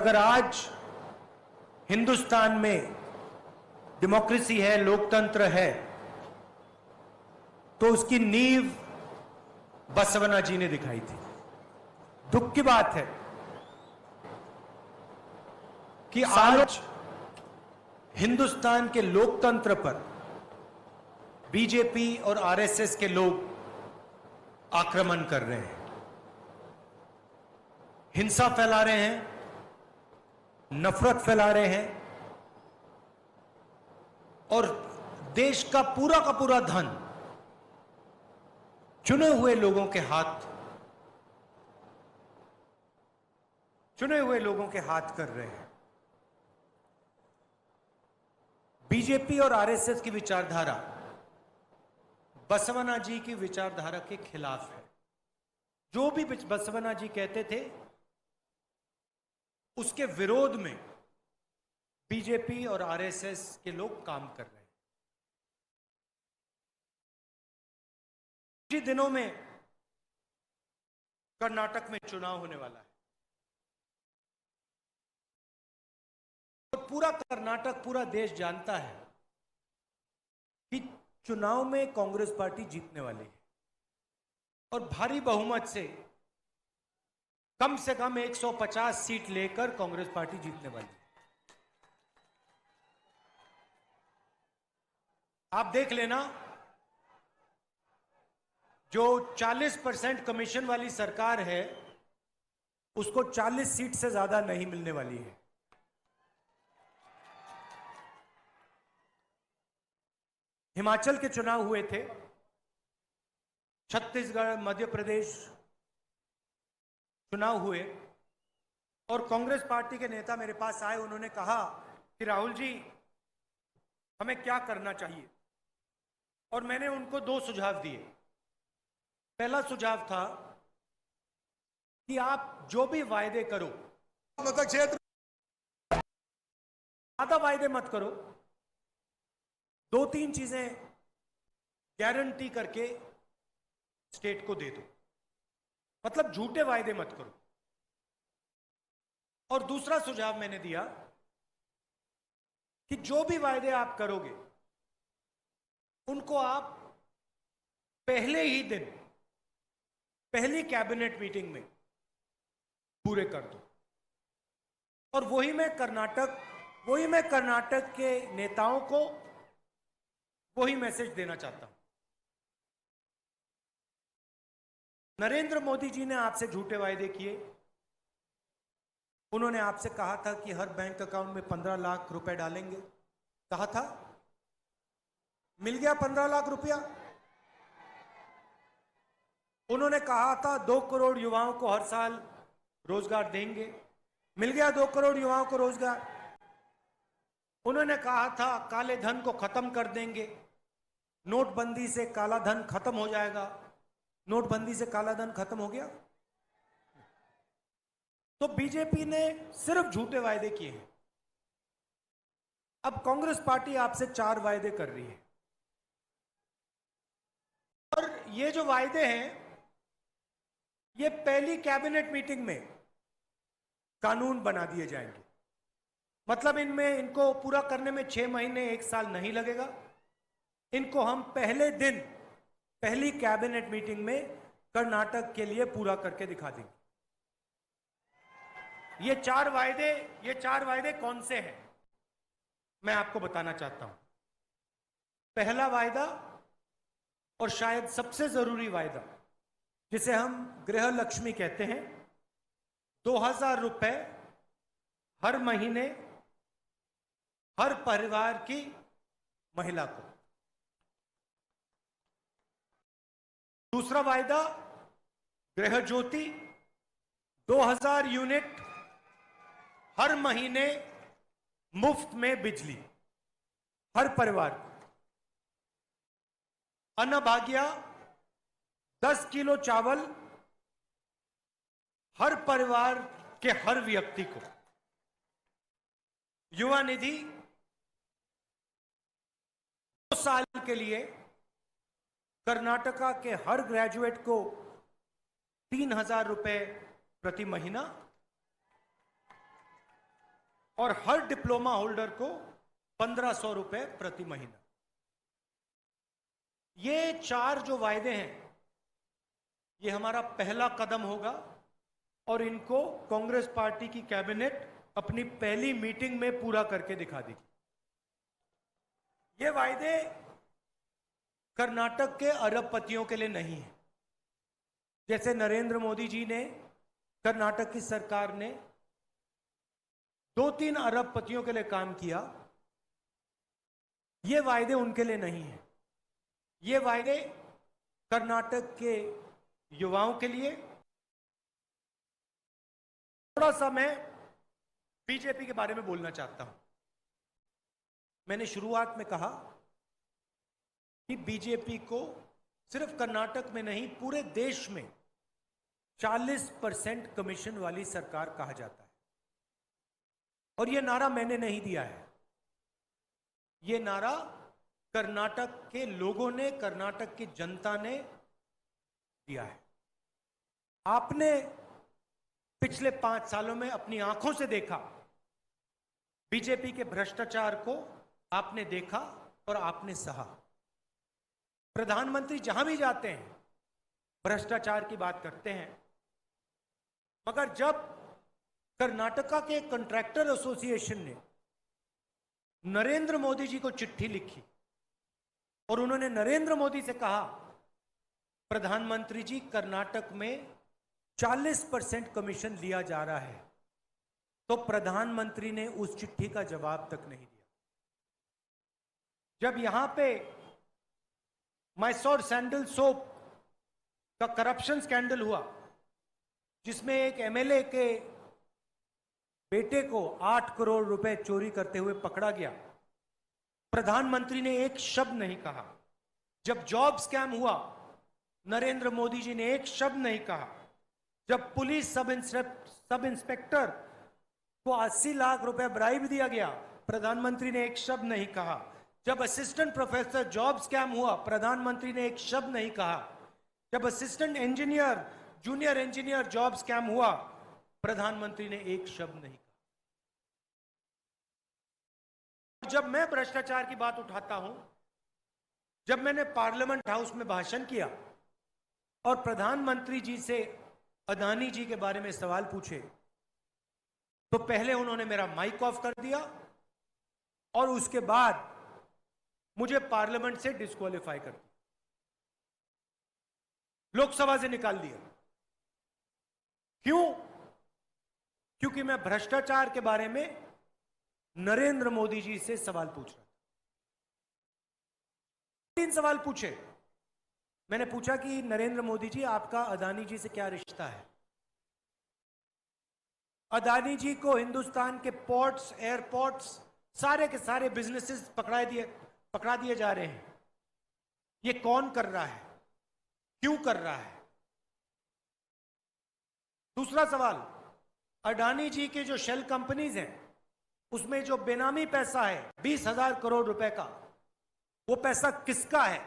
अगर आज हिंदुस्तान में डेमोक्रेसी है, लोकतंत्र है, तो उसकी नींव बसवन्ना जी ने दिखाई थी। दुख की बात है कि आज हिंदुस्तान के लोकतंत्र पर बीजेपी और आरएसएस के लोग आक्रमण कर रहे हैं, हिंसा फैला रहे हैं, नफरत फैला रहे हैं और देश का पूरा धन चुने हुए लोगों के हाथ कर रहे हैं। बीजेपी और आरएसएस की विचारधारा बसवन्ना जी की विचारधारा के खिलाफ है। जो भी बसवन्ना जी कहते थे उसके विरोध में बीजेपी और आरएसएस के लोग काम कर रहे हैं। कुछ दिनों में कर्नाटक में चुनाव होने वाला है और पूरा कर्नाटक, पूरा देश जानता है कि चुनाव में कांग्रेस पार्टी जीतने वाली है और भारी बहुमत से कम 150 सीट लेकर कांग्रेस पार्टी जीतने वाली है। आप देख लेना, जो 40% कमीशन वाली सरकार है उसको 40 सीट से ज्यादा नहीं मिलने वाली है। हिमाचल के चुनाव हुए थे, छत्तीसगढ़, मध्य प्रदेश चुनाव हुए और कांग्रेस पार्टी के नेता मेरे पास आए। उन्होंने कहा कि राहुल जी, हमें क्या करना चाहिए, और मैंने उनको 2 सुझाव दिए। पहला सुझाव था कि आप जो भी वायदे करो, मतलब क्षेत्र ज्यादा वायदे मत करो, 2-3 चीजें गारंटी करके स्टेट को दे दो, मतलब झूठे वायदे मत करो। और दूसरा सुझाव मैंने दिया कि जो भी वायदे आप करोगे उनको आप पहले ही दिन, पहली कैबिनेट मीटिंग में पूरे कर दो। और वही मैं कर्नाटक के नेताओं को वही मैसेज देना चाहता हूं। नरेंद्र मोदी जी ने आपसे झूठे वायदे किए। उन्होंने आपसे कहा था कि हर बैंक अकाउंट में 15 लाख रुपए डालेंगे, कहा था, मिल गया 15 लाख रुपया। उन्होंने कहा था 2 करोड़ युवाओं को हर साल रोजगार देंगे, मिल गया 2 करोड़ युवाओं को रोजगार। उन्होंने कहा था काले धन को खत्म कर देंगे, नोटबंदी से काला धन खत्म हो जाएगा। नोटबंदी से काला धन खत्म हो गया। तो बीजेपी ने सिर्फ झूठे वायदे किए हैं। अब कांग्रेस पार्टी आपसे 4 वायदे कर रही है और ये जो वायदे हैं ये पहली कैबिनेट मीटिंग में कानून बना दिए जाएंगे। मतलब इनको पूरा करने में 6 महीने, 1 साल नहीं लगेगा। इनको हम पहले दिन, पहली कैबिनेट मीटिंग में कर्नाटक के लिए पूरा करके दिखा देंगे। ये 4 वायदे कौन से हैं, मैं आपको बताना चाहता हूं। पहला वायदा, और शायद सबसे जरूरी वायदा, जिसे हम गृह लक्ष्मी कहते हैं, 2000 रुपए हर महीने हर परिवार की महिला को। दूसरा वायदा, गृह ज्योति, 2000 यूनिट हर महीने मुफ्त में बिजली हर परिवार को। अन्नभाग्य, 10 किलो चावल हर परिवार के हर व्यक्ति को। युवा निधि, 2 साल के लिए कर्नाटका के हर ग्रेजुएट को 3000 रुपए प्रति महीना। और हर डिप्लोमा होल्डर को 1500 रुपए प्रति महीना। ये 4 जो वायदे हैं, ये हमारा पहला कदम होगा और इनको कांग्रेस पार्टी की कैबिनेट अपनी पहली मीटिंग में पूरा करके दिखा देगी। ये वायदे कर्नाटक के अरबपतियों के लिए नहीं है। जैसे नरेंद्र मोदी जी ने, कर्नाटक की सरकार ने 2-3 अरबपतियों के लिए काम किया, ये वायदे उनके लिए नहीं है। ये वायदे कर्नाटक के युवाओं के लिए। थोड़ा सा मैं बीजेपी के बारे में बोलना चाहता हूं। मैंने शुरुआत में कहा कि बीजेपी को सिर्फ कर्नाटक में नहीं, पूरे देश में 40% कमीशन वाली सरकार कहा जाता है। और यह नारा मैंने नहीं दिया है, यह नारा कर्नाटक के लोगों ने, कर्नाटक की जनता ने दिया है। आपने पिछले 5 सालों में अपनी आंखों से देखा, बीजेपी के भ्रष्टाचार को आपने देखा और आपने सहा। प्रधानमंत्री जहां भी जाते हैं भ्रष्टाचार की बात करते हैं, मगर जब कर्नाटका के कॉन्ट्रैक्टर एसोसिएशन ने नरेंद्र मोदी जी को चिट्ठी लिखी और उन्होंने नरेंद्र मोदी से कहा, प्रधानमंत्री जी कर्नाटक में 40% कमीशन लिया जा रहा है, तो प्रधानमंत्री ने उस चिट्ठी का जवाब तक नहीं दिया। जब यहां पे मैसोर सैंडल सोप का करप्शन स्कैंडल हुआ, जिसमें एक एमएलए के बेटे को 8 करोड़ रुपए चोरी करते हुए पकड़ा गया, प्रधानमंत्री ने एक शब्द नहीं कहा। जब जॉब स्कैम हुआ, नरेंद्र मोदी जी ने एक शब्द नहीं कहा। जब पुलिस सब इंस्पेक्टर को 80 लाख रुपए ब्राइब दिया गया, प्रधानमंत्री ने एक शब्द नहीं कहा। जब असिस्टेंट प्रोफेसर जॉब स्कैम हुआ, प्रधानमंत्री ने एक शब्द नहीं कहा। जब assistant engineer, junior engineer job scam हुआ, प्रधानमंत्री ने एक शब्द नहीं कहा। जब मैं भ्रष्टाचार की बात उठाता हूं, जब मैंने पार्लियामेंट हाउस में भाषण किया और प्रधानमंत्री जी से अदानी जी के बारे में सवाल पूछे, तो पहले उन्होंने मेरा माइक ऑफ कर दिया और उसके बाद मुझे पार्लियामेंट से डिस्क्वालीफाई कर दिया, लोकसभा से निकाल दिया। क्यों? क्योंकि मैं भ्रष्टाचार के बारे में नरेंद्र मोदी जी से सवाल पूछ रहा था। 3 सवाल पूछे। मैंने पूछा कि नरेंद्र मोदी जी, आपका अदानी जी से क्या रिश्ता है? अदानी जी को हिंदुस्तान के पोर्ट्स, एयरपोर्ट्स, सारे के सारे बिजनेसेस पकड़ा दिए जा रहे हैं। ये कौन कर रहा है? क्यों कर रहा है? दूसरा सवाल, अडानी जी के जो शेल कंपनीज हैं, उसमें जो बेनामी पैसा है 20,000 करोड़ रुपए का, वो पैसा किसका है?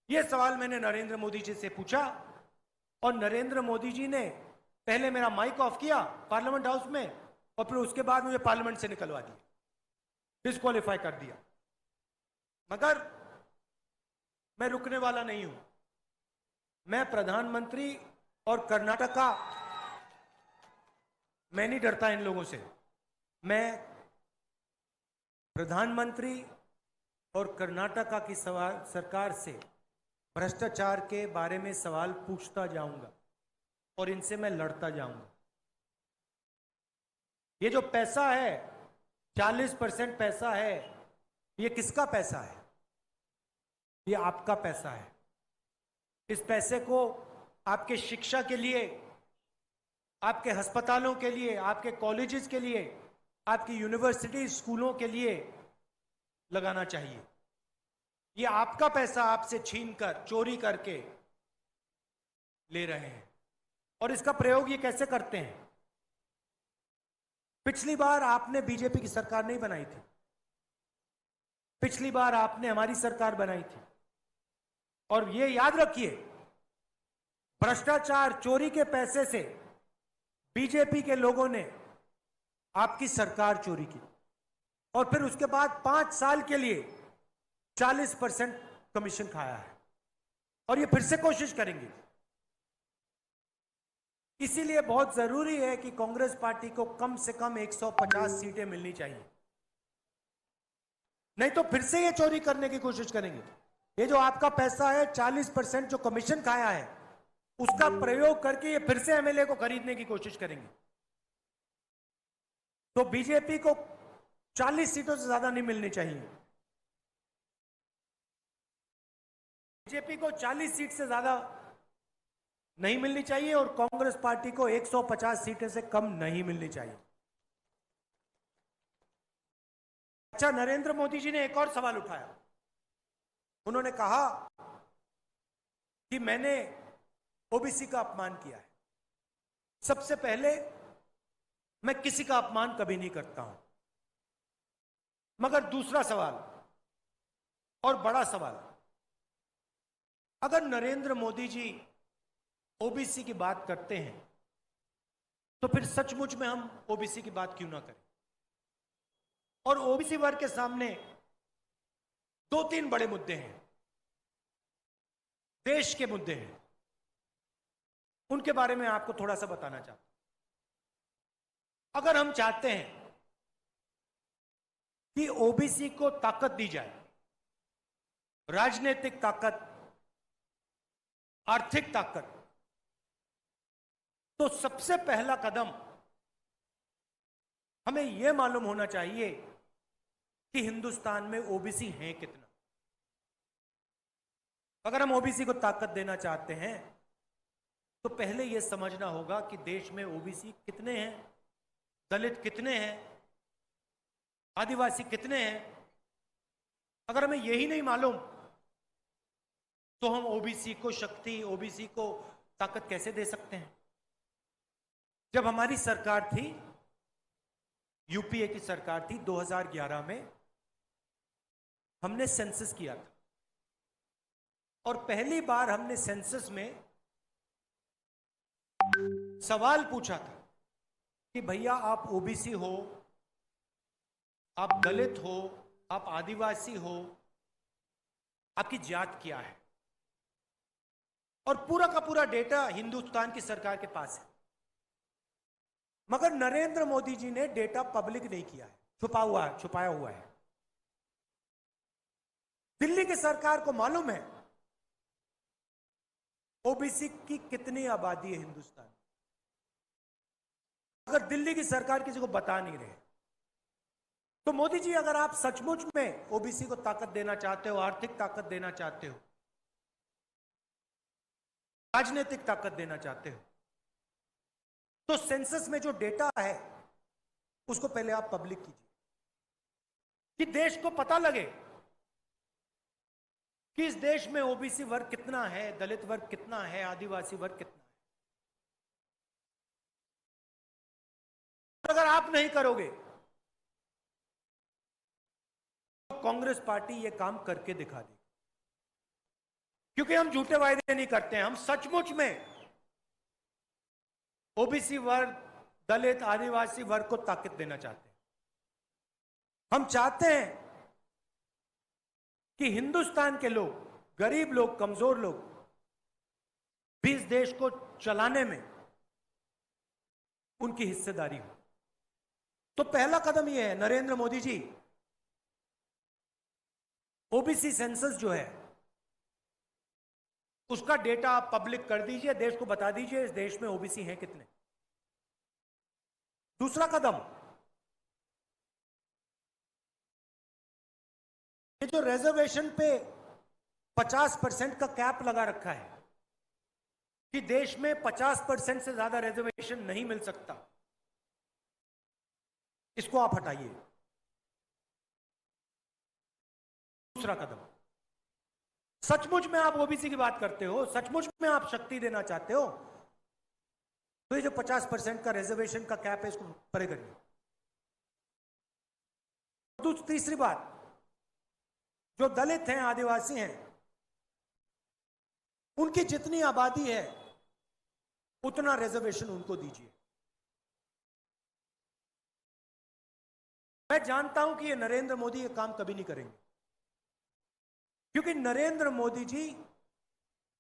यह सवाल मैंने नरेंद्र मोदी जी से पूछा और नरेंद्र मोदी जी ने पहले मेरा माइक ऑफ किया पार्लियामेंट हाउस में और फिर उसके बाद मुझे पार्लियामेंट से निकलवा दिया, डिस्क्वालीफाई कर दिया। मगर मैं रुकने वाला नहीं हूं। मैं प्रधानमंत्री और कर्नाटका, मैं नहीं डरता इन लोगों से। मैं प्रधानमंत्री और कर्नाटका की सरकार से भ्रष्टाचार के बारे में सवाल पूछता जाऊंगा और इनसे मैं लड़ता जाऊंगा। ये जो पैसा है, 40% पैसा है, ये किसका पैसा है? ये आपका पैसा है। इस पैसे को आपके शिक्षा के लिए, आपके अस्पतालों के लिए, आपके कॉलेजेस के लिए, आपकी यूनिवर्सिटी स्कूलों के लिए लगाना चाहिए। ये आपका पैसा आपसे छीनकर, चोरी करके ले रहे हैं। और इसका प्रयोग ये कैसे करते हैं? पिछली बार आपने बीजेपी की सरकार नहीं बनाई थी, पिछली बार आपने हमारी सरकार बनाई थी। और ये याद रखिए, भ्रष्टाचार, चोरी के पैसे से बीजेपी के लोगों ने आपकी सरकार चोरी की, और फिर उसके बाद 5 साल के लिए 40% कमीशन खाया है, और ये फिर से कोशिश करेंगे। इसीलिए बहुत जरूरी है कि कांग्रेस पार्टी को कम से कम 150 सीटें मिलनी चाहिए, नहीं तो फिर से ये चोरी करने की कोशिश करेंगे। ये जो आपका पैसा है, 40% जो कमीशन खाया है, उसका प्रयोग करके ये फिर से एमएलए को खरीदने की कोशिश करेंगे। तो बीजेपी को 40 सीटों से ज्यादा नहीं मिलनी चाहिए। बीजेपी को 40 सीट से ज्यादा नहीं मिलनी चाहिए, और कांग्रेस पार्टी को 150 सीटें से कम नहीं मिलनी चाहिए। अच्छा, नरेंद्र मोदी जी ने एक और सवाल उठाया। उन्होंने कहा कि मैंने ओबीसी का अपमान किया है। सबसे पहले, मैं किसी का अपमान कभी नहीं करता हूं, मगर दूसरा सवाल और बड़ा सवाल, अगर नरेंद्र मोदी जी ओबीसी की बात करते हैं तो फिर सचमुच में हम ओबीसी की बात क्यों ना करें। और ओबीसी वर्ग के सामने 2-3 बड़े मुद्दे हैं, देश के मुद्दे हैं, उनके बारे में आपको थोड़ा सा बताना चाहता हूं। अगर हम चाहते हैं कि ओबीसी को ताकत दी जाए, राजनीतिक ताकत, आर्थिक ताकत, तो सबसे पहला कदम हमें यह मालूम होना चाहिए कि हिंदुस्तान में ओबीसी हैं कितना। अगर हम ओबीसी को ताकत देना चाहते हैं तो पहले यह समझना होगा कि देश में ओबीसी कितने हैं, दलित कितने हैं, आदिवासी कितने हैं। अगर हमें यही नहीं मालूम तो हम ओबीसी को शक्ति, ओबीसी को ताकत कैसे दे सकते हैं। जब हमारी सरकार थी, यूपीए की सरकार थी, 2011 में हमने सेंसस किया था, और पहली बार हमने सेंसस में सवाल पूछा था कि भैया आप ओबीसी हो, आप दलित हो, आप आदिवासी हो, आपकी जात क्या है। और पूरा का पूरा डेटा हिंदुस्तान की सरकार के पास है, मगर नरेंद्र मोदी जी ने डेटा पब्लिक नहीं किया है, छुपाया हुआ है। दिल्ली की सरकार को मालूम है ओबीसी की कितनी आबादी है हिंदुस्तान में, अगर दिल्ली की सरकार किसी को बता नहीं रहे। तो मोदी जी, अगर आप सचमुच में ओबीसी को ताकत देना चाहते हो, आर्थिक ताकत देना चाहते हो, राजनीतिक ताकत देना चाहते हो, तो सेंसस में जो डेटा है उसको पहले आप पब्लिक कीजिए, कि देश को पता लगे कि इस देश में ओबीसी वर्ग कितना है, दलित वर्ग कितना है, आदिवासी वर्ग कितना है। अगर आप नहीं करोगे तो कांग्रेस पार्टी यह काम करके दिखा देगी, क्योंकि हम झूठे वायदे नहीं करते हैं। हम सचमुच में ओबीसी वर्ग, दलित, आदिवासी वर्ग को ताकत देना चाहते हैं। हम चाहते हैं कि हिंदुस्तान के लोग, गरीब लोग, कमजोर लोग भी इस देश को चलाने में उनकी हिस्सेदारी हो। तो पहला कदम यह है, नरेंद्र मोदी जी, ओबीसी सेंसस जो है उसका डेटा आप पब्लिक कर दीजिए, देश को बता दीजिए इस देश में ओबीसी हैं कितने। दूसरा कदम, ये जो रिजर्वेशन पे 50% का कैप लगा रखा है कि देश में 50% से ज्यादा रिजर्वेशन नहीं मिल सकता, इसको आप हटाइए। दूसरा कदम, सचमुच में आप ओबीसी की बात करते हो, सचमुच में आप शक्ति देना चाहते हो, तो ये जो 50% का रिजर्वेशन का कैप है इसको परे करिए। तीसरी बात, जो दलित हैं, आदिवासी हैं, उनकी जितनी आबादी है उतना रिजर्वेशन उनको दीजिए। मैं जानता हूं कि ये नरेंद्र मोदी ये काम कभी नहीं करेंगे, क्योंकि नरेंद्र मोदी जी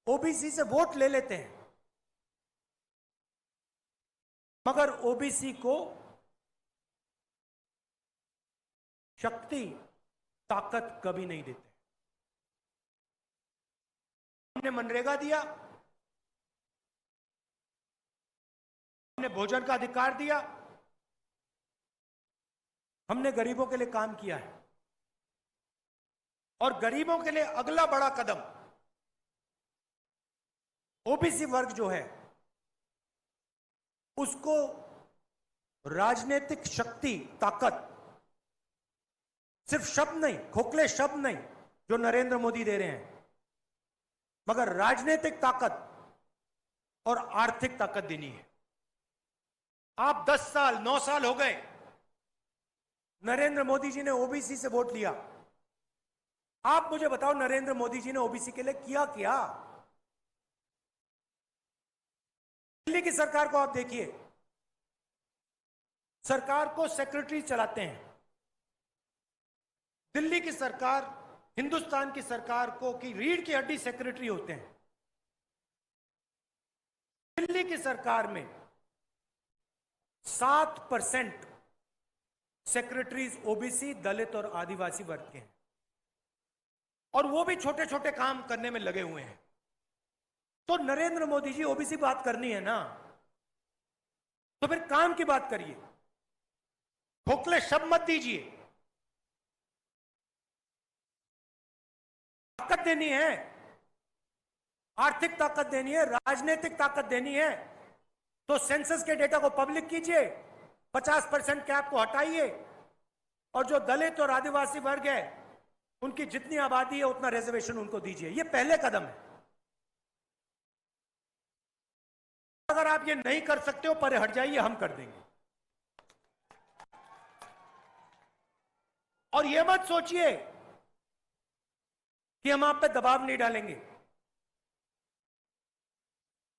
ओबीसी से वोट ले लेते हैं, मगर ओबीसी को शक्ति, ताकत कभी नहीं देते। हमने मनरेगा दिया, हमने भोजन का अधिकार दिया, हमने गरीबों के लिए काम किया है। और गरीबों के लिए अगला बड़ा कदम ओबीसी वर्ग जो है उसको राजनीतिक शक्ति, ताकत, सिर्फ शब्द नहीं, खोखले शब्द नहीं जो नरेंद्र मोदी दे रहे हैं, मगर राजनीतिक ताकत और आर्थिक ताकत देनी है। आप 10 साल 9 साल हो गए, नरेंद्र मोदी जी ने ओबीसी से वोट लिया। आप मुझे बताओ नरेंद्र मोदी जी ने ओबीसी के लिए किया क्या? दिल्ली की सरकार को आप देखिए, सरकार को सेक्रेटरी चलाते हैं। दिल्ली की सरकार, हिंदुस्तान की सरकार को की रीढ़ की हड्डी सेक्रेटरी होते हैं। दिल्ली की सरकार में 7% सेक्रेटरीज ओबीसी, दलित और आदिवासी वर्ग के हैं, और वो भी छोटे छोटे काम करने में लगे हुए हैं। तो नरेंद्र मोदी जी, ओबीसी बात करनी है ना, तो फिर काम की बात करिए, खोखले शब्द मत दीजिए। ताकत देनी है, आर्थिक ताकत देनी है, राजनीतिक ताकत देनी है, तो सेंसस के डेटा को पब्लिक कीजिए, 50% कैप को हटाइए, और जो दलित और आदिवासी वर्ग है उनकी जितनी आबादी है उतना रिजर्वेशन उनको दीजिए। ये पहले कदम है। अगर आप ये नहीं कर सकते हो, परे हट जाइए, हम कर देंगे। और ये मत सोचिए कि हम आप पे दबाव नहीं डालेंगे।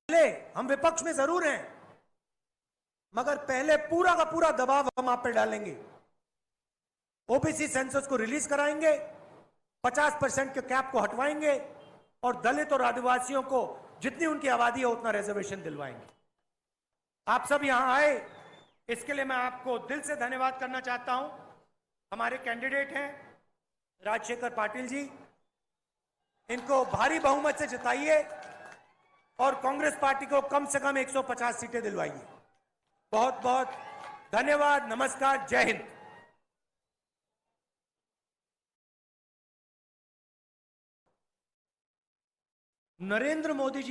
पहले हम विपक्ष में जरूर हैं, मगर पहले पूरा का पूरा दबाव हम आप पे डालेंगे। ओबीसी सेंसस को रिलीज कराएंगे, 50% के कैप को हटवाएंगे, और दलित और आदिवासियों को जितनी उनकी आबादी है उतना रिजर्वेशन दिलवाएंगे। आप सब यहां आए, इसके लिए मैं आपको दिल से धन्यवाद करना चाहता हूं। हमारे कैंडिडेट हैं राजशेखर पाटिल जी, इनको भारी बहुमत से जिताइए और कांग्रेस पार्टी को कम से कम 150 सीटें दिलवाइए। बहुत बहुत धन्यवाद। नमस्कार, जय हिंद। नरेंद्र मोदी जी